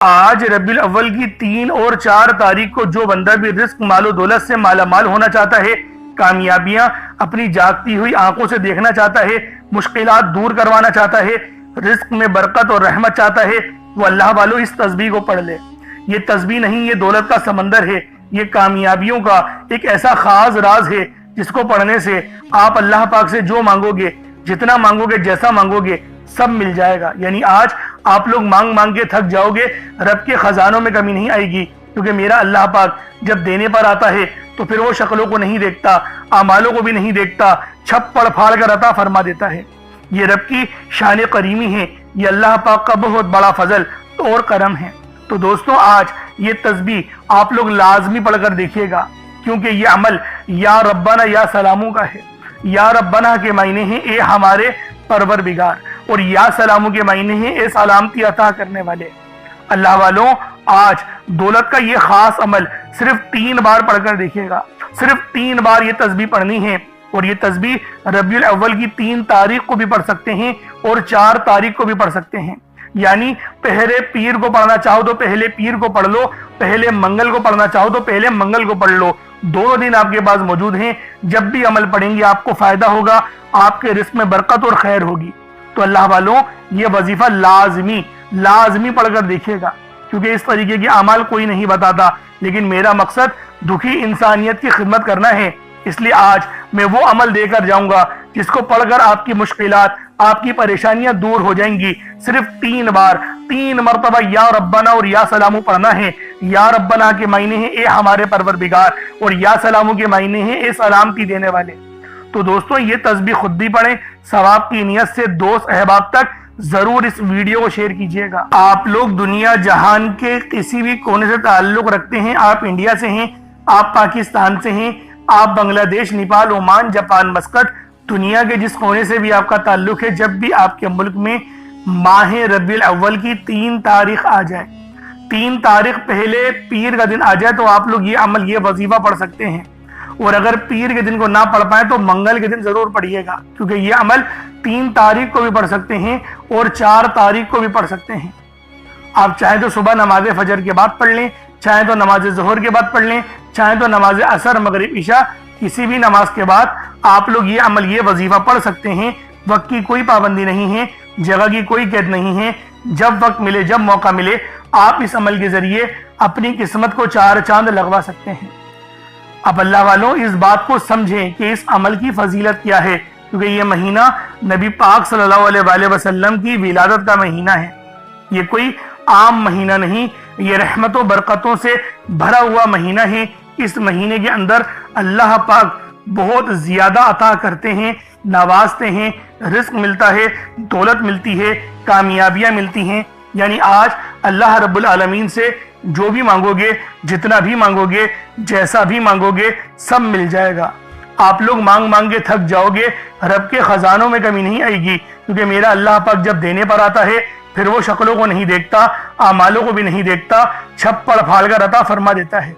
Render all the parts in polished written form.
آج ربیع الاول کی 3 اور 4 تاریخ کو جو بندہ بھی رزق مال و دولت سے مالا مال ہونا چاہتا ہے، کامیابیاں اپنی جاگتی ہوئی آنکھوں سے دیکھنا چاہتا ہے، مشکلات دور کروانا چاہتا ہے، رزق میں برکت اور رحمت چاہتا ہے، وہ اللہ والو اس تسبیح کو پڑھ لے۔ یہ تسبیح نہیں، یہ دولت کا سمندر ہے، یہ کامیابیوں کا ایک ایسا خاص راز ہے جس کو پڑھنے سے آپ اللہ پاک سے جو مانگو گے، جتنا مانگو گے، جیسا مانگو گے، سب مل جائے گا۔ یعنی آج آپ لوگ مانگ مانگ کے تھک جاؤ گے، رب کے خزانوں میں کمی نہیں آئے گی، کیونکہ میرا اللہ پاک جب دینے پر آتا ہے تو پھر وہ شکلوں کو نہیں دیکھتا، اعمالوں کو بھی نہیں دیکھتا، چھپ پڑ پھاڑ کر عطا فرما دیتا ہے۔ یہ رب کی شان کریمی ہے، یہ اللہ پاک کا بہت بڑا فضل اور کرم ہے۔ تو دوستوں، آج یہ تسبیح آپ لوگ لازمی پڑھ کر دیکھیے گا، کیونکہ یہ عمل یا ربنا یا سلاموں کا ہے۔ یا ربنا کے معنی ہیں اے ہمارے پروردگار، اور یا سلاموں کے معنی ہیں اے سلامتی عطا کرنے والے۔ اللہ والوں، آج دولت کا یہ خاص عمل صرف 3 بار پڑھ کر دیکھیے گا، صرف 3 بار یہ تسبیح پڑھنی ہے، اور یہ تسبیح ربیع الاول کی 3 تاریخ کو بھی پڑھ سکتے ہیں اور 4 تاریخ کو بھی پڑھ سکتے ہیں۔ یعنی پہلے پیر کو پڑھنا چاہو تو پہلے پیر کو پڑھ لو، پہلے منگل کو پڑھنا چاہو تو پہلے منگل کو پڑھ لو۔ دونوں دن آپ کے پاس موجود ہیں، جب بھی عمل پڑھیں گے آپ کو فائدہ ہوگا، آپ کے رزق میں برکت اور خیر ہوگی۔ تو اللہ والوں، یہ وظیفہ لازمی پڑھ کر دیکھیے گا، کیونکہ اس طریقے کے اعمال کوئی نہیں بتاتا، لیکن میرا مقصد دکھی انسانیت کی خدمت کرنا ہے، اس لیے آج میں وہ عمل دے کر جاؤں گا جس کو پڑھ کر آپ کی مشکلات، آپ کی پریشانیاں دور ہو جائیں گی۔ صرف 3 بار 3 مرتبہ یا ربنا اور یا سلامو پڑھنا ہے۔ یا ربنا کے معنی ہیں اے ہمارے پروردگار، اور یا سلامو کے معنی ہیں اے سلامتی دینے والے۔ تو دوستوں، یہ تسبیح خود بھی پڑھیں، ثواب کی نیت سے دوست احباب تک ضرور اس ویڈیو کو شیئر کیجئے گا۔ آپ لوگ دنیا جہان کے کسی بھی کونے سے تعلق رکھتے ہیں، آپ انڈیا سے ہیں، آپ پاکستان سے ہیں، آپ بنگلہ دیش، نیپال، عمان، جاپان، مسقط، دنیا کے جس کونے سے بھی آپ کا تعلق ہے، جب بھی آپ کے ملک میں ماہ ربیع الاول کی 3 تاریخ آ جائے، 3 تاریخ پہلے پیر کا دن آ جائے، تو آپ لوگ یہ عمل، یہ وظیفہ پڑھ سکتے ہیں۔ اور اگر پیر کے دن کو نہ پڑھ پائیں تو منگل کے دن ضرور پڑھیے گا، کیونکہ یہ عمل 3 تاریخ کو بھی پڑھ سکتے ہیں اور 4 تاریخ کو بھی پڑھ سکتے ہیں۔ آپ چاہیں تو صبح نماز فجر کے بعد پڑھ لیں، چاہیں تو نماز ظہر کے بعد پڑھ لیں، چاہیں تو نماز عصر، مغرب، عشاء، کسی بھی نماز کے بعد آپ لوگ یہ عمل، یہ وظیفہ پڑھ سکتے ہیں۔ وقت کی کوئی پابندی نہیں ہے، جگہ کی کوئی قید نہیں ہے، جب وقت ملے، جب موقع ملے، آپ اس عمل کے ذریعے اپنی قسمت کو 4 چاند لگوا سکتے ہیں۔ اب اللہ والوں، اس بات کو سمجھیں کہ اس عمل کی فضیلت کیا ہے، کیونکہ یہ مہینہ نبی پاک صلی اللہ علیہ وآلہ وسلم کی ولادت کا مہینہ ہے۔ یہ کوئی عام مہینہ نہیں، یہ رحمت و برکتوں سے بھرا ہوا مہینہ ہے۔ اس مہینے کے اندر اللہ پاک بہت زیادہ عطا کرتے ہیں، نوازتے ہیں، رزق ملتا ہے، دولت ملتی ہے، کامیابیاں ملتی ہیں۔ یعنی آج اللہ رب العالمین سے جو بھی مانگو گے، جتنا بھی مانگو گے، جیسا بھی مانگو گے، سب مل جائے گا۔ آپ لوگ مانگ مانگ کے تھک جاؤ گے، رب کے خزانوں میں کمی نہیں آئے گی، کیونکہ میرا اللہ پاک جب دینے پر آتا ہے پھر وہ شکلوں کو نہیں دیکھتا، اعمالوں کو بھی نہیں دیکھتا، چھپ پڑ پھاڑ کر عطا فرما دیتا ہے۔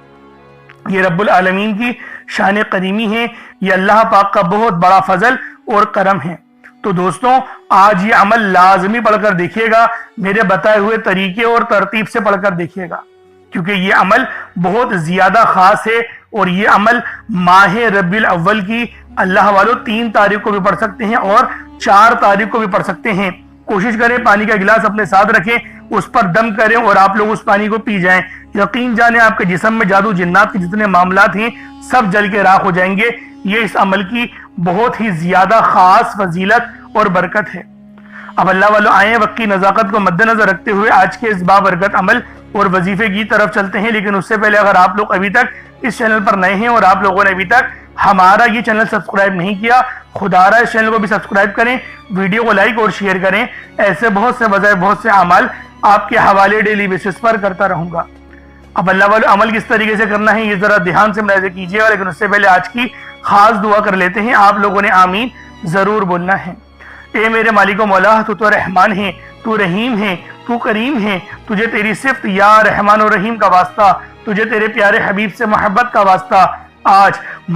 یہ رب العالمین کی شان قدیمی ہے، یہ اللہ پاک کا بہت بڑا فضل اور کرم ہے۔ تو دوستوں، آج یہ عمل لازمی پڑھ کر دیکھیے گا، میرے بتائے ہوئے طریقے اور ترتیب سے پڑھ کر دیکھیے گا، کیونکہ یہ عمل بہت زیادہ خاص ہے، اور یہ عمل ماہ ربیع الاول کی اللہ والوں 3 تاریخ کو بھی پڑھ سکتے ہیں اور 4 تاریخ کو بھی پڑھ سکتے ہیں۔ کوشش کریں پانی کا گلاس اپنے ساتھ رکھیں، اس پر دم کریں اور آپ لوگ اس پانی کو پی جائیں۔ یقین جانیں آپ کے جسم میں جادو جنات کے جتنے معاملات ہیں سب جل کے راکھ ہو جائیں گے۔ یہ اس عمل کی بہت ہی زیادہ خاص فضیلت اور برکت ہے۔ اب اللہ والوں، آئیں وقت کی نزاکت کو مد نظر رکھتے ہوئے آج کے اس بابرکت عمل اور وظیفے کی طرف چلتے ہیں۔ لیکن اس سے پہلے اگر آپ لوگ ابھی تک اس چینل پر نئے ہیں اور آپ لوگوں نے ابھی تک ہمارا یہ چینل سبسکرائب نہیں کیا، خدا را اس چینل کو بھی سبسکرائب کریں، ویڈیو کو لائک اور شیئر کریں۔ ایسے بہت سے وظائف، بہت سے اعمال آپ کے حوالے ڈیلی بیسس پر کرتا رہوں گا۔ اب اللہ والوں، عمل کس طریقے سے کرنا ہے یہ ذرا دھیان سے ملاحظہ کیجیے گا، لیکن اس سے پہلے آج کی خاص دعا کر لیتے ہیں۔ آپ لوگوں نے آمین ضرور بولنا ہے۔ اے میرے مالک و مولا، تو رحمان ہے، تو رحیم ہے، تو کریم ہے، تجھے تیری صفت یا رحمان و رحیم کا واسطہ، تجھے تیرے پیارے حبیب سے محبت کا واسطہ، آج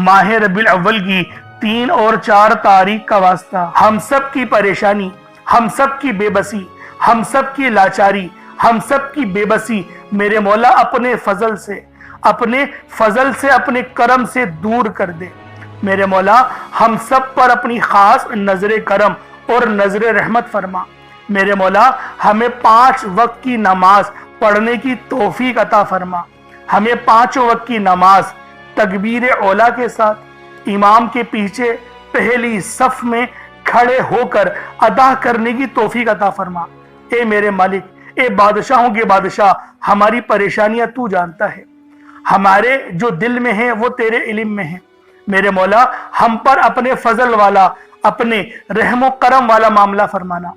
ماہ ربیع الاول کی 3 اور 4 تاریخ کا واسطہ، ہم سب کی پریشانی، ہم سب کی بے بسی، ہم سب کی لاچاری، ہم سب کی بے بسی میرے مولا اپنے فضل سے اپنے کرم سے دور کر دے۔ میرے مولا ہم سب پر اپنی خاص نظر کرم اور نظر رحمت فرما۔ میرے مولا ہمیں 5 وقت کی نماز پڑھنے کی توفیق عطا فرما۔ ہمیں 5 وقت کی نماز تکبیر اولا کے ساتھ امام کے پیچھے پہلی صف میں کھڑے ہو کر ادا کرنے کی توفیق عطا فرما۔ اے میرے مالک، اے بادشاہوں کے بادشاہ، ہماری پریشانیاں تو جانتا ہے، ہمارے جو دل میں ہیں وہ تیرے علم میں ہیں۔ میرے مولا ہم پر اپنے فضل والا، اپنے رحم و کرم والا معاملہ فرمانا۔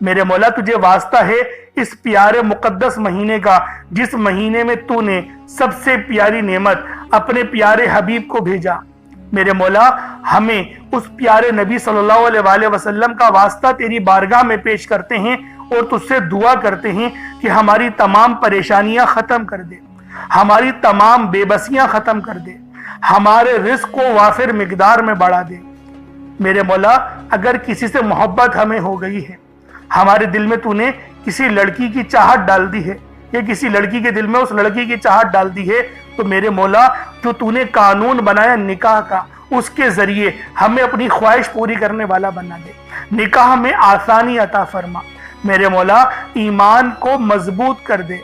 میرے مولا تجھے واسطہ ہے اس پیارے مقدس مہینے کا، جس مہینے میں تو نے سب سے پیاری نعمت اپنے پیارے حبیب کو بھیجا۔ میرے مولا ہمیں اس پیارے نبی صلی اللہ علیہ وآلہ وسلم کا واسطہ تیری بارگاہ میں پیش کرتے ہیں اور تجھ سے دعا کرتے ہیں کہ ہماری تمام پریشانیاں ختم کر دے، ہماری تمام بے بسیاں ختم کر دے، ہمارے رزق کو وافر مقدار میں بڑھا دے۔ میرے مولا اگر کسی سے محبت ہمیں ہو گئی ہے، ہمارے دل میں تو نے کسی لڑکی کی چاہت ڈال دی ہے یا کسی لڑکی کے دل میں اس لڑکی کی چاہت ڈال دی ہے، تو میرے مولا جو تو نے قانون بنایا نکاح کا، اس کے ذریعے ہمیں اپنی خواہش پوری کرنے والا بنا دے، نکاح میں آسانی عطا فرما۔ میرے مولا ایمان کو مضبوط کر دے،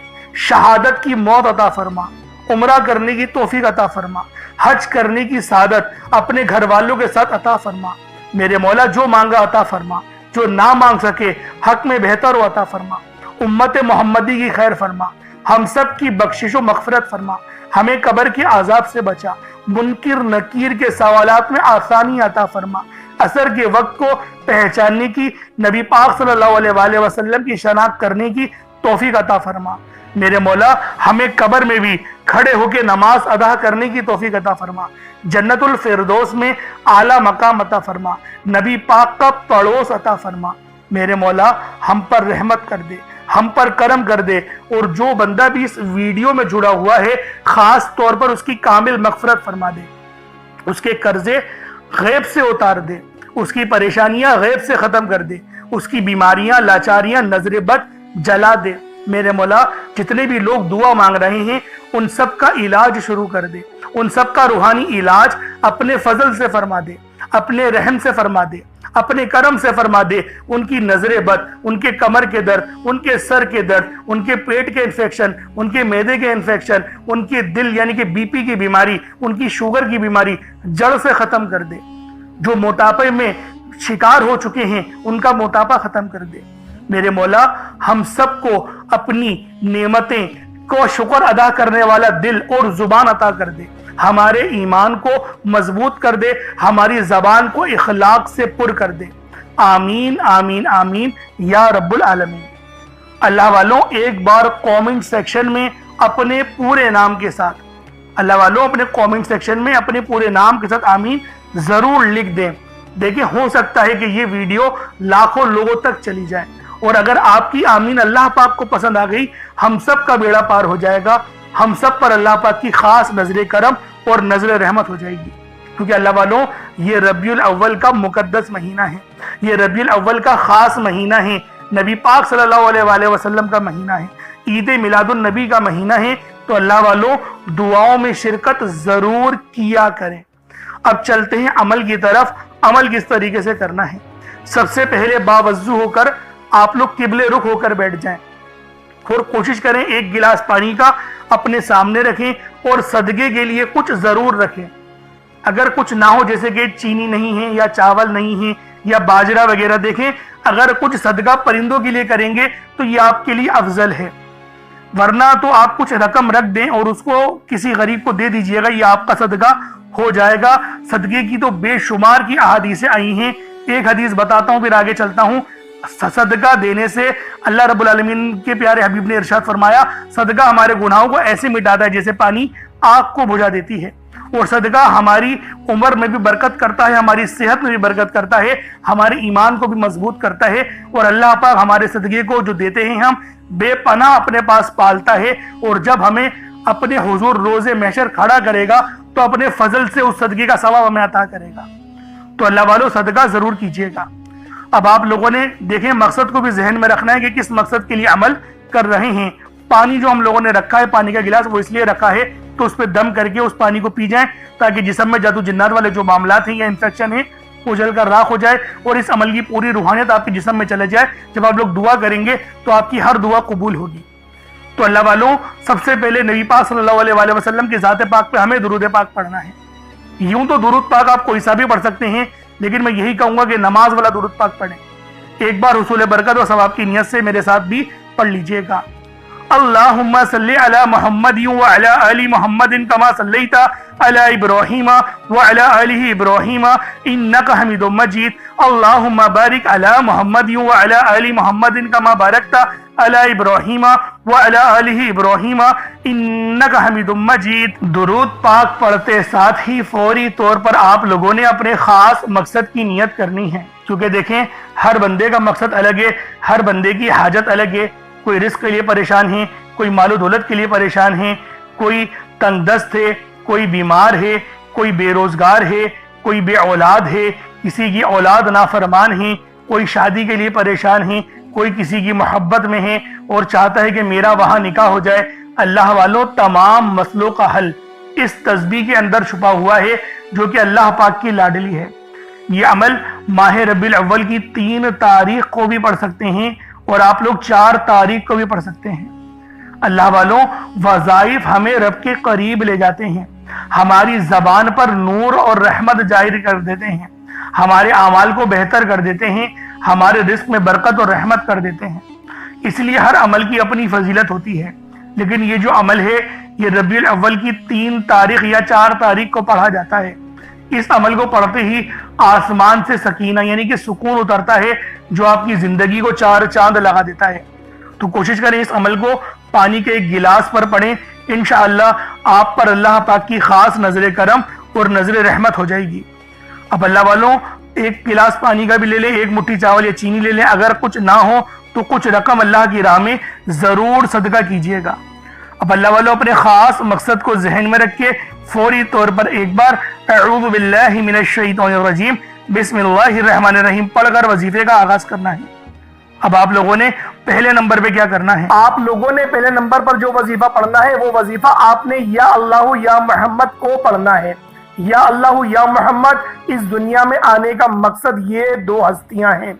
شہادت کی موت عطا فرما، عمرہ کرنے کی توفیق عطا فرما، حج کرنے کی سعادت اپنے گھر والوں کے ساتھ عطا فرما۔ میرے مولا جو مانگا عطا فرما، جو نہ مانگ سکے حق میں بہتر و عطا فرما۔ امت محمدی کی خیر فرما، ہم سب کی بخشش و مغفرت فرما، ہمیں قبر کے عذاب سے بچا، منکر نکیر کے سوالات میں آسانی عطا فرما، عصر کے وقت کو پہچاننے کی، نبی پاک صلی اللہ علیہ وآلہ وسلم کی شناخت کرنے کی توفیق عطا فرما۔ میرے مولا ہمیں قبر میں بھی کھڑے ہو کے نماز ادا کرنے کی توفیق عطا فرما، جنت الفردوس میں اعلیٰ مقام عطا فرما، نبی پاک کا پڑوس عطا فرما۔ میرے مولا ہم پر رحمت کر دے، ہم پر کرم کر دے، اور جو بندہ بھی اس ویڈیو میں جڑا ہوا ہے خاص طور پر اس کی کامل مغفرت فرما دے، اس کے قرضے غیب سے اتار دے، اس کی پریشانیاں غیب سے ختم کر دے، اس کی بیماریاں لاچاریاں نظر بد جلا دے۔ میرے مولا جتنے بھی لوگ دعا مانگ رہے ہیں ان سب کا علاج شروع کر دے، ان سب کا روحانی علاج اپنے فضل سے فرما دے، اپنے رحم سے فرما دے، اپنے کرم سے فرما دے۔ ان کی نظر بد، ان کے کمر کے درد، ان کے سر کے درد، ان کے پیٹ کے انفیکشن، ان کے معدے کے انفیکشن، ان کے دل یعنی کہ بی پی کی بیماری، ان کی شوگر کی بیماری جڑ سے ختم کر دے۔ جو موٹاپے میں شکار ہو چکے ہیں ان کا موٹاپا ختم کر دے۔ میرے مولا ہم سب کو اپنی نعمتیں کو شکر ادا کرنے والا دل اور زبان عطا کر دے، ہمارے ایمان کو مضبوط کر دے، ہماری زبان کو اخلاق سے پر کر دے۔ آمین آمین آمین یا رب العالمین۔ اللہ والوں ایک بار کامنٹ سیکشن میں اپنے پورے نام کے ساتھ اپنے کامنٹ سیکشن میں اپنے پورے نام کے ساتھ آمین ضرور لکھ دیں۔ دیکھیں ہو سکتا ہے کہ یہ ویڈیو لاکھوں لوگوں تک چلی جائے، اور اگر آپ کی آمین اللہ پاک کو پسند آ گئی ہم سب کا بیڑا پار ہو جائے گا، ہم سب پر اللہ پاک کی خاص نظر کرم اور نظر رحمت ہو جائے گی۔ کیونکہ اللہ والوں یہ ربیع الاول کا مقدس مہینہ ہے، یہ ربیع الاول کا خاص مہینہ ہے، نبی پاک صلی اللہ علیہ وآلہ وسلم کا مہینہ ہے، عید میلاد النبی کا مہینہ ہے، تو اللہ والوں دعاؤں میں شرکت ضرور کیا کریں۔ اب چلتے ہیں عمل کی طرف۔ عمل کس طریقے سے کرنا ہے؟ سب سے پہلے باوضو ہو کر آپ لوگ قبلے رخ ہو کر بیٹھ جائیں اور کوشش کریں 1 گلاس پانی کا اپنے سامنے رکھیں اور صدقے کے لیے کچھ ضرور رکھیں۔ اگر کچھ نہ ہو جیسے کہ چینی نہیں ہے یا چاول نہیں ہے یا باجرہ وغیرہ، دیکھیں اگر کچھ صدقہ پرندوں کے لیے کریں گے تو یہ آپ کے لیے افضل ہے، ورنہ تو آپ کچھ رقم رکھ دیں اور اس کو کسی غریب کو دے دیجئے گا، یہ آپ کا صدقہ ہو جائے گا۔ صدقے کی تو بے شمار کی احادیثیں آئی ہیں، ایک حدیث بتاتا ہوں پھر آگے چلتا ہوں۔ صدقہ دینے سے اللہ رب العالمین کے پیارے حبیب نے ارشاد فرمایا، صدقہ ہمارے گناہوں کو ایسے مٹاتا ہے جیسے پانی آگ کو بجھا دیتی ہے، اور صدقہ ہماری عمر میں بھی برکت کرتا ہے، ہماری صحت میں بھی برکت کرتا ہے، ہمارے ایمان کو بھی مضبوط کرتا ہے، اور اللہ پاک ہمارے صدقے کو جو دیتے ہیں ہم بے پناہ اپنے پاس پالتا ہے، اور جب ہمیں اپنے حضور روز محشر کھڑا کرے گا تو اپنے فضل سے اس صدقے کا ثواب ہمیں عطا کرے گا۔ تو اللہ والوں صدقہ ضرور کیجیے گا۔ اب آپ لوگوں نے دیکھیں مقصد کو بھی ذہن میں رکھنا ہے کہ کس مقصد کے لیے عمل کر رہے ہیں، پانی جو ہم لوگوں نے رکھا ہے، پانی کا گلاس، وہ اس لیے رکھا ہے تو اس پہ دم کر کے اس پانی کو پی جائیں تاکہ جسم میں جادو جنات والے جو معاملات ہیں یا انفیکشن ہیں وہ جل کر راکھ ہو جائے اور اس عمل کی پوری روحانیت آپ کے جسم میں چلے جائے۔ جب آپ لوگ دعا کریں گے تو آپ کی ہر دعا قبول ہوگی۔ تو اللہ والوں، سب سے پہلے نبی پاک صلی اللہ علیہ وآلہ وسلم کی ذات پاک پہ ہمیں درود پاک پڑھنا ہے۔ یوں تو درود پاک آپ کوئی سا بھی پڑھ سکتے ہیں، لیکن میں یہی کہوں گا کہ نماز والا درود پاک پڑھیں۔ ایک بار حصول برکت و ثواب کی نیت سے میرے ساتھ بھی پڑھ لیجئے گا۔ اللہم صلی علی محمد وعلی آل محمد کما صلیت علی ابراہیم وعلی آل ابراہیم انکا حمید مجید۔ اللہم بارک علی محمد وعلی آل محمد کما بارکت علی ابراہیم وعلی آل ابراہیم انکا حمید مجید۔ درود پاک پڑھتے ساتھ ہی فوری طور پر آپ لوگوں نے اپنے خاص مقصد کی نیت کرنی ہے، کیونکہ دیکھیں ہر بندے کا مقصد الگ ہے، ہر بندے کی حاجت الگ ہے۔ کوئی رزق کے لیے پریشان ہے، کوئی مال و دولت کے لیے پریشان ہے، کوئی تنگ دست ہے، کوئی بیمار ہے، کوئی بے روزگار ہے، کوئی بے اولاد ہے، کسی کی اولاد نافرمان ہے، کوئی شادی کے لیے پریشان ہے، کوئی کسی کی محبت میں ہے اور چاہتا ہے کہ میرا وہاں نکاح ہو جائے۔ اللہ والوں، تمام مسئلوں کا حل اس تسبیح کے اندر چھپا ہوا ہے جو کہ اللہ پاک کی لاڈلی ہے۔ یہ عمل ماہ ربیع الاول کی 3 تاریخ کو بھی پڑھ سکتے ہیں اور آپ لوگ 4 تاریخ کو بھی پڑھ سکتے ہیں۔ اللہ والوں، وظائف ہمیں رب کے قریب لے جاتے ہیں، ہماری زبان پر نور اور رحمت جاری کر دیتے ہیں، ہمارے اعمال کو بہتر کر دیتے ہیں، ہمارے رزق میں برکت اور رحمت کر دیتے ہیں۔ اس لیے ہر عمل کی اپنی فضیلت ہوتی ہے، لیکن یہ جو عمل ہے یہ ربیع الاول کی 3 تاریخ یا 4 تاریخ کو پڑھا جاتا ہے۔ اس عمل کو پڑھتے ہی آسمان سے سکینہ یعنی کہ سکون اترتا ہے جو آپ کی زندگی کو 4 چاند لگا دیتا ہے۔ تو کوشش کریں اس عمل کو پانی کے ایک گلاس پر پڑھیں، انشاءاللہ آپ پر اللہ پاک کی خاص نظر کرم اور نظر رحمت ہو جائے گی۔ اب اللہ والوں، ایک گلاس پانی کا بھی لے لیں، ایک مٹھی چاول یا چینی لے لیں، اگر کچھ نہ ہو تو کچھ رقم اللہ کی راہ میں ضرور صدقہ کیجئے گا۔ اب اللہ والوں، اپنے خاص مقصد کو ذہن میں رکھ کے فوری طور پر ایک بار اعوذ باللہ من الشیطان الرجیم بسم اللہ الرحمن الرحیم پڑھ کر وظیفے کا آغاز کرنا ہے۔ اب آپ لوگوں نے پہلے نمبر پہ کیا کرنا ہے؟ آپ لوگوں نے پہلے نمبر پر جو وظیفہ پڑھنا ہے وہ وظیفہ آپ نے یا اللہ یا محمد کو پڑھنا ہے۔ یا اللہ یا محمد اس دنیا میں آنے کا مقصد یہ 2 ہستیاں ہیں۔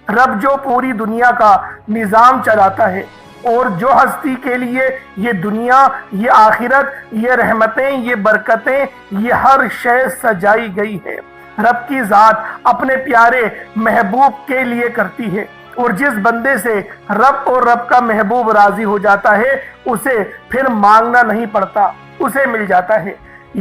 رب جو پوری دنیا کا نظام چلاتا ہے اور جو ہستی کے لیے یہ دنیا، یہ آخرت، یہ رحمتیں، یہ برکتیں، یہ ہر شے سجائی گئی ہے، رب کی ذات اپنے پیارے محبوب کے لیے کرتی ہے، اور جس بندے سے رب اور رب کا محبوب راضی ہو جاتا ہے اسے پھر مانگنا نہیں پڑتا، اسے مل جاتا ہے۔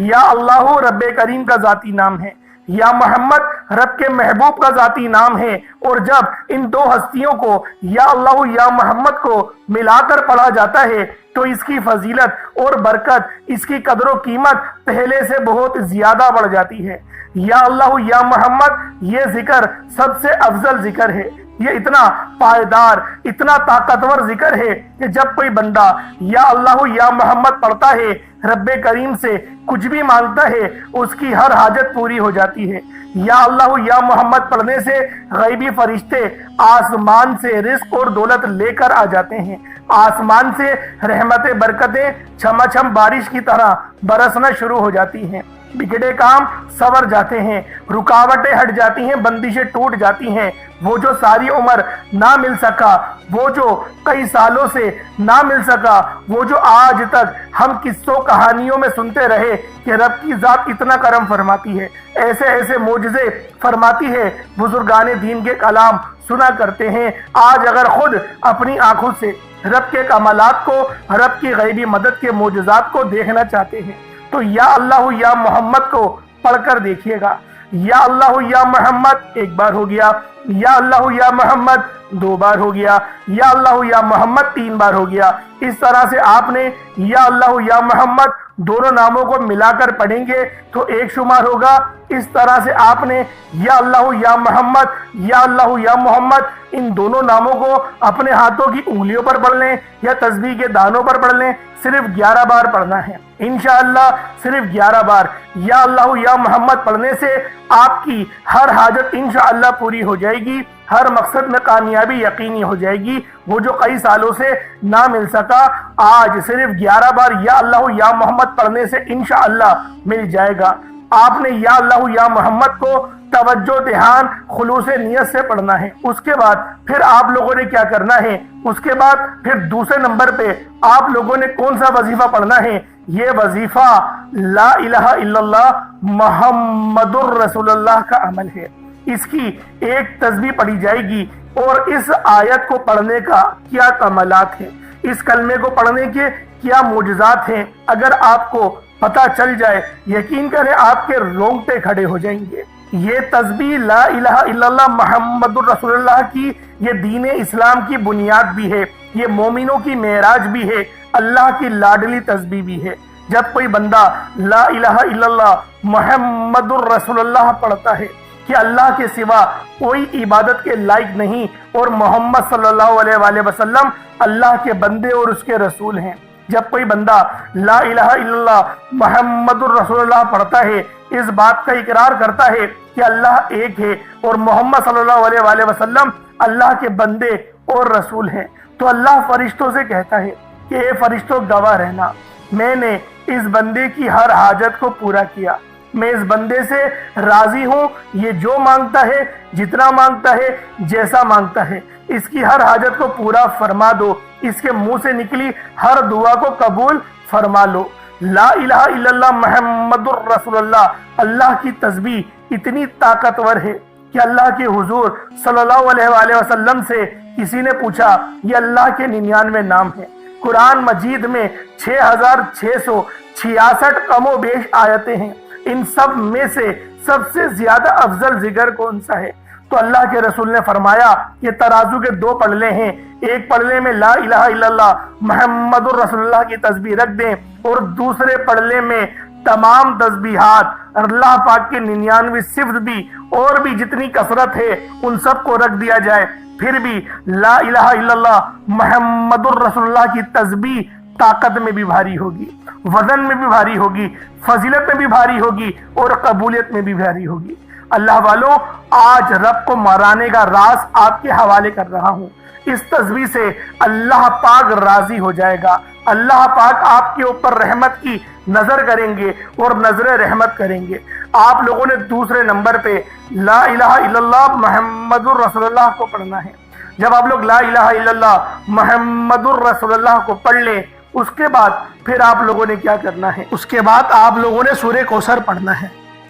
یا اللہ رب کریم کا ذاتی نام ہے، یا محمد رب کے محبوب کا ذاتی نام ہے، اور جب ان 2 ہستیوں کو یا اللہ یا محمد کو ملا کر پڑھا جاتا ہے تو اس کی فضیلت اور برکت، اس کی قدر و قیمت پہلے سے بہت زیادہ بڑھ جاتی ہے۔ یا اللہ یا محمد یہ ذکر سب سے افضل ذکر ہے، یہ اتنا پائیدار، اتنا طاقتور ذکر ہے کہ جب کوئی بندہ یا اللہ یا محمد پڑھتا ہے، رب کریم سے کچھ بھی مانگتا ہے، اس کی ہر حاجت پوری ہو جاتی ہے۔ یا اللہ یا محمد پڑھنے سے غیبی فرشتے آسمان سے رزق اور دولت لے کر آ جاتے ہیں، آسمان سے رحمت برکتیں چھما چھم بارش کی طرح برسنا شروع ہو جاتی ہیں، بگڑے کام سور جاتے ہیں، رکاوٹیں ہٹ جاتی ہیں، بندشیں ٹوٹ جاتی ہیں۔ وہ جو ساری عمر نہ مل سکا، وہ جو کئی سالوں سے نہ مل سکا، وہ جو آج تک ہم قصوں کہانیوں میں سنتے رہے کہ رب کی ذات اتنا کرم فرماتی ہے، ایسے ایسے معجزے فرماتی ہے، بزرگان دین کے کلام سنا کرتے ہیں، آج اگر خود اپنی آنکھوں سے رب کے کمالات کو، رب کی غیبی مدد کے معجزات کو دیکھنا چاہتے ہیں تو یا اللہ یا محمد کو پڑھ کر دیکھیے گا۔ یا اللہ یا محمد ایک بار ہو گیا، یا اللہ یا محمد 2 بار ہو گیا، یا اللہ یا محمد 3 بار ہو گیا۔ اس طرح سے آپ نے یا اللہ یا محمد دونوں ناموں کو ملا کر پڑھیں گے تو 1 شمار ہوگا۔ اس طرح سے آپ نے یا اللہ یا محمد، یا اللہ یا محمد ان دونوں ناموں کو اپنے ہاتھوں کی انگلیوں پر پڑھ لیں یا تسبیح کے دانوں پر پڑھ لیں، صرف 11 بار پڑھنا ہے انشاءاللہ، صرف 11 بار یا اللہ یا محمد پڑھنے سے آپ کی ہر حاجت انشاءاللہ پوری ہو جائے گی، ہر مقصد میں کامیابی یقینی ہو جائے گی، وہ جو کئی سالوں سے نہ مل سکا، آج صرف 11 بار یا اللہ یا محمد پڑھنے سے انشاءاللہ مل جائے گا۔ آپ نے یا اللہ یا محمد کو توجہ، دھیان، خلوص نیت سے پڑھنا ہے۔ اس کے بعد پھر آپ لوگوں نے کیا کرنا ہے، اس کے بعد پھر دوسرے نمبر پہ آپ لوگوں نے کون سا وظیفہ پڑھنا ہے؟ یہ وظیفہ لا الہ الا اللہ محمد الرسول اللہ کا عمل ہے۔ اس کی ایک تسبیح پڑھی جائے گی، اور اس آیت کو پڑھنے کا کیا کمالات ہیں، اس کلمے کو پڑھنے کے کیا معجزات ہیں، اگر آپ کو پتہ چل جائے، یقین کریں آپ کے رونگٹے کھڑے ہو جائیں گے۔ یہ تسبیح لا الہ الا اللہ محمد الرسول اللہ کی یہ دین اسلام کی بنیاد بھی ہے، یہ مومنوں کی معراج بھی ہے، اللہ کی لاڈلی تسبیح بھی ہے۔ جب کوئی بندہ لا الہ الا اللہ محمد الرسول اللہ پڑھتا ہے کہ اللہ کے سوا کوئی عبادت کے لائق نہیں، اور محمد صلی اللہ علیہ وآلہ وسلم اللہ کے بندے اور اس کے رسول ہیں، جب کوئی بندہ لا الہ الا اللہ محمد الرسول اللہ پڑھتا ہے، اس بات کا اقرار کرتا ہے کہ اللہ ایک ہے اور محمد صلی اللہ علیہ وآلہ وسلم اللہ کے بندے اور رسول ہیں، تو اللہ فرشتوں سے کہتا ہے کہ اے فرشتوں گواہ رہنا، میں نے اس بندے کی ہر حاجت کو پورا کیا، میں اس بندے سے راضی ہوں، یہ جو مانگتا ہے، جتنا مانگتا ہے، جیسا مانگتا ہے، اس کی ہر حاجت کو پورا فرما دو، اس کے منہ سے نکلی ہر دعا کو قبول فرما لو۔ لا الہ الا اللہ محمد الرسول اللہ، اللہ کی تسبیح اتنی طاقتور ہے کہ اللہ کے حضور صلی اللہ علیہ وآلہ وسلم سے کسی نے پوچھا، یہ اللہ کے 99 نام ہیں، قرآن مجید میں 6666 کم و بیش آیتیں ہیں، ان سب میں سے سب سے زیادہ افضل ذکر کون سا ہے؟ تو اللہ کے رسول نے فرمایا کہ ترازو کے 2 پلڑے ہیں، ایک پلڑے میں لا الہ الا اللہ محمد الرسول اللہ کی تسبیح رکھ دیں، اور دوسرے پلڑے میں تمام تسبیحات اللہ پاک کے 99 صفت بھی اور بھی جتنی کثرت ہے ان سب کو رکھ دیا جائے، پھر بھی لا الہ الا اللہ محمد الرسول اللہ کی تسبیح طاقت میں بھی بھاری ہوگی، وزن میں بھی بھاری ہوگی، فضیلت میں بھی بھاری ہوگی، اور قبولیت میں بھی بھاری ہوگی۔ اللہ والوں، آج رب کو مرانے کا راز آپ کے حوالے کر رہا ہوں۔ اس تسبیح سے اللہ پاک راضی ہو جائے گا، اللہ پاک آپ کے اوپر رحمت کی نظر کریں گے اور نظر رحمت کریں گے۔ آپ لوگوں نے دوسرے نمبر پہ لا الہ الا اللہ محمد الرسول اللہ کو پڑھنا ہے۔ جب آپ لوگ لا الہ الا اللہ محمد الرسول اللہ کو پڑھ لیں، اس کے بعد پھر آپ لوگوں نے کیا کرنا ہے؟ اس کے بعد آپ لوگوں نے سورہ کوثر پڑھنا ہے۔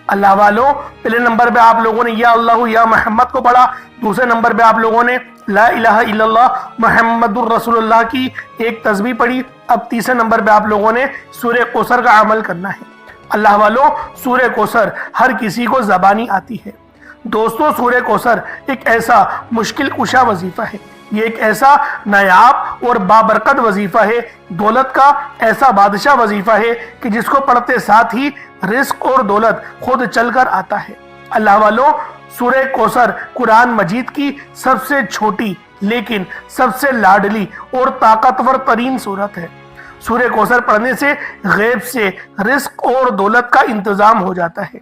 اللہ والوں، پہلے نمبر پہ آپ لوگوں نے یا اللہ یا محمد کو پڑھا، دوسرے نمبر پہ آپ لوگوں نے لا الہ الا اللہ محمد الرسول اللہ کی ایک تسبیح پڑھی، اب تیسرے نمبر پہ آپ لوگوں نے سورہ کوثر کا عمل کرنا ہے۔ اللہ والوں، سورہ کوثر ہر کسی کو زبانی آتی ہے۔ دوستو، سورہ کوثر ایک ایسا مشکل کشا وظیفہ ہے، یہ ایک ایسا نایاب اور بابرکت وظیفہ ہے، دولت کا ایسا بادشاہ وظیفہ ہے کہ جس کو پڑھتے ساتھ ہی رزق اور دولت خود چل کر آتا ہے۔ اللہ والوں، سورہ کوثر قرآن مجید کی سب سے چھوٹی لیکن سب سے لاڈلی اور طاقتور ترین سورت ہے۔ سورہ کوثر پڑھنے سے غیب سے رزق اور دولت کا انتظام ہو جاتا ہے۔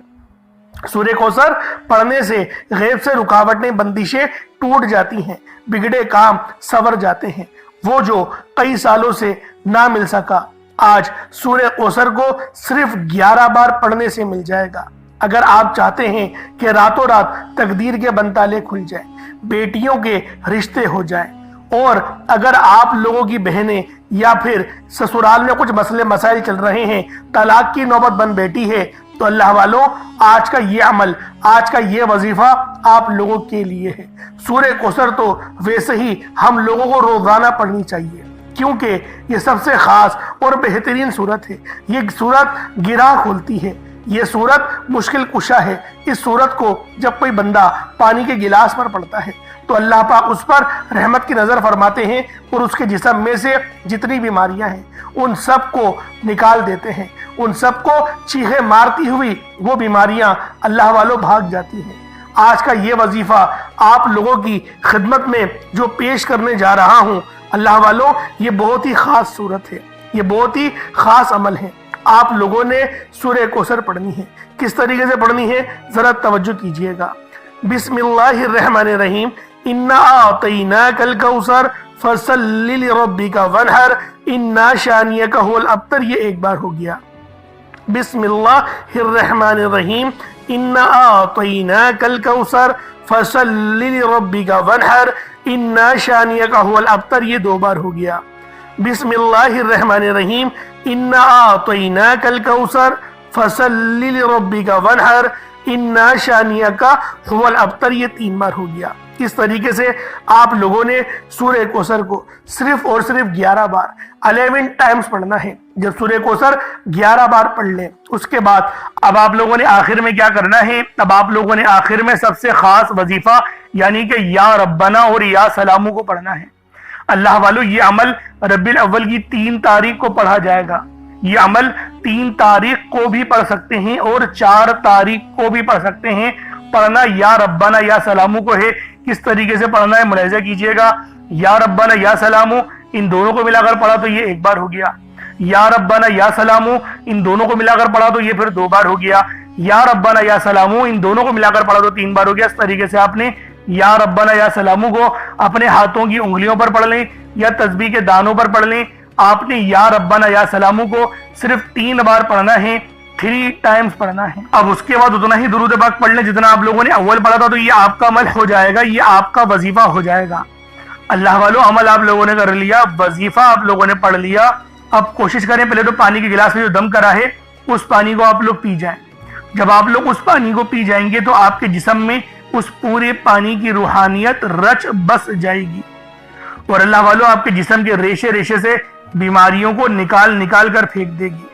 سورہ کوثر پڑھنے سے غیب سے رکاوٹیں، بندشیں ٹوٹ جاتی ہیں، بگڑے کام سنور جاتے ہیں۔ وہ جو کئی سالوں سے نہ مل سکا، آج سورہ کوثر کو صرف 11 بار پڑھنے سے مل جائے گا۔ اگر آپ چاہتے ہیں کہ راتوں رات تقدیر کے بنتالے کھل جائیں، بیٹیوں کے رشتے ہو جائیں، اور اگر آپ لوگوں کی بہنیں یا پھر سسرال میں کچھ مسئلے مسائل چل رہے ہیں، طلاق کی نوبت بن بیٹھی ہے، تو اللہ والوں، آج کا یہ عمل، آج کا یہ وظیفہ آپ لوگوں کے لیے ہے۔ سورہ کوثر تو ویسے ہی ہم لوگوں کو روزانہ پڑھنی چاہیے، کیونکہ یہ سب سے خاص اور بہترین سورت ہے۔ یہ سورت گراہ کھولتی ہے، یہ سورت مشکل کشا ہے۔ اس سورت کو جب کوئی بندہ پانی کے گلاس پر پڑھتا ہے تو اللہ پاک اس پر رحمت کی نظر فرماتے ہیں، اور اس کے جسم میں سے جتنی بیماریاں ہیں ان سب کو نکال دیتے ہیں، ان سب کو چیخے مارتی ہوئی وہ بیماریاں اللہ والوں بھاگ جاتی ہیں۔ آج کا یہ وظیفہ آپ لوگوں کی خدمت میں جو پیش کرنے جا رہا ہوں، اللہ والوں، یہ بہت ہی خاص صورت ہے، یہ بہت ہی خاص عمل ہے۔ آپ لوگوں نے سورہ کوثر پڑھنی ہے۔ کس طریقے سے پڑھنی ہے ذرا توجہ کیجئے گا۔ بسم اللہ الرحمن الرحیم، انا اعطیناک الکوثر فصلی لربک وانحر انا شانیک هو الابتر، یہ ایک بار ہو گیا۔ بسم اللہ الرحمن الرحیم انا اعطیناک الکوثر فصلی لربک وانحر انا شانیک هو الابتر، یہ دو بار ہو گیا۔ بسم اللہ الرحمن الرحیم انا اعطیناک الکوثر فصلی لربک وانحر انا شانیک هو الابتر، یہ تین بار ہو گیا۔ اس طریقے سے آپ لوگوں نے سورہ کوثر کو صرف اور صرف 11 بار 11 ٹائمز پڑھنا ہے۔ جب سورہ کوثر 11 بار پڑھ لیں اس کے بعد اب آپ لوگوں نے آخر میں کیا کرنا ہے؟ اب آپ لوگوں نے آخر میں سب سے خاص وظیفہ یعنی کہ یا ربنا اور یا سلامو کو پڑھنا ہے۔ اللہ والو، یہ عمل ربیع الاول کی 3 تاریخ کو پڑھا جائے گا۔ یہ عمل 3 تاریخ کو بھی پڑھ سکتے ہیں اور 4 تاریخ کو بھی پڑھ سکتے ہیں۔ پڑھنا یا ربنا یا سلامو کو ہے۔ کس طریقے سے پڑھنا ہے ملاحظہ کیجئے گا۔ یا ربنا یا سلامو ان دونوں کو ملا کر پڑھا تو یہ ایک بار ہو گیا۔ یا ربنا یا سلامو ان دونوں کو ملا کر پڑھا تو یہ پھر 2 بار ہو گیا۔ یا ربنا یا سلامو ان دونوں کو ملا کر پڑھا تو 3 بار ہو گیا۔ اس طریقے سے آپ نے یا ربنا یا سلامو کو اپنے ہاتھوں کی انگلیوں پر پڑھ لیں یا تسبیح کے دانوں پر پڑھ لیں۔ آپ نے یا ربنا یا سلامو کو صرف 3 بار پڑھنا ہے، 3 ٹائمز پڑھنا ہے۔ اب اس کے بعد اتنا ہی درود پاک پڑھ لیں جتنا آپ لوگوں نے اول پڑھا تھا، تو یہ آپ کا عمل ہو جائے گا، یہ آپ کا وظیفہ ہو جائے گا۔ اللہ والو، عمل آپ لوگوں نے کر لیا، وظیفہ آپ لوگوں نے پڑھ لیا۔ اب کوشش کریں پہلے تو پانی کے گلاس میں جو دم کرا ہے اس پانی کو آپ لوگ پی جائیں۔ جب آپ لوگ اس پانی کو پی جائیں گے تو آپ کے جسم میں اس پورے پانی کی روحانیت رچ بس جائے گی، اور اللہ والو آپ کے جسم کے ریشے ریشے سے بیماریوں کو نکال کر پھینک دے گی،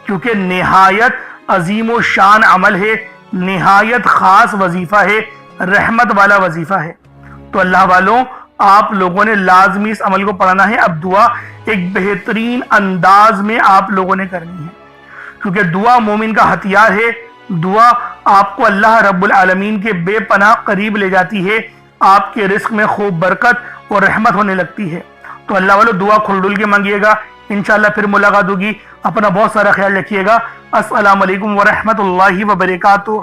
کیونکہ نہایت عظیم و شان عمل ہے، نہایت خاص وظیفہ ہے، رحمت والا وظیفہ ہے۔ تو اللہ والوں، آپ لوگوں نے لازمی اس عمل کو پڑھنا ہے۔ اب دعا ایک بہترین انداز میں آپ لوگوں نے کرنی ہے، کیونکہ دعا مومن کا ہتھیار ہے۔ دعا آپ کو اللہ رب العالمین کے بے پناہ قریب لے جاتی ہے، آپ کے رزق میں خوب برکت اور رحمت ہونے لگتی ہے۔ تو اللہ والو، دعا کھل ڈل کے مانگیے گا، انشاءاللہ پھر ملاقات ہوگی۔ اپنا بہت سارا خیال رکھیے گا۔ السلام علیکم ورحمۃ اللہ وبرکاتہ۔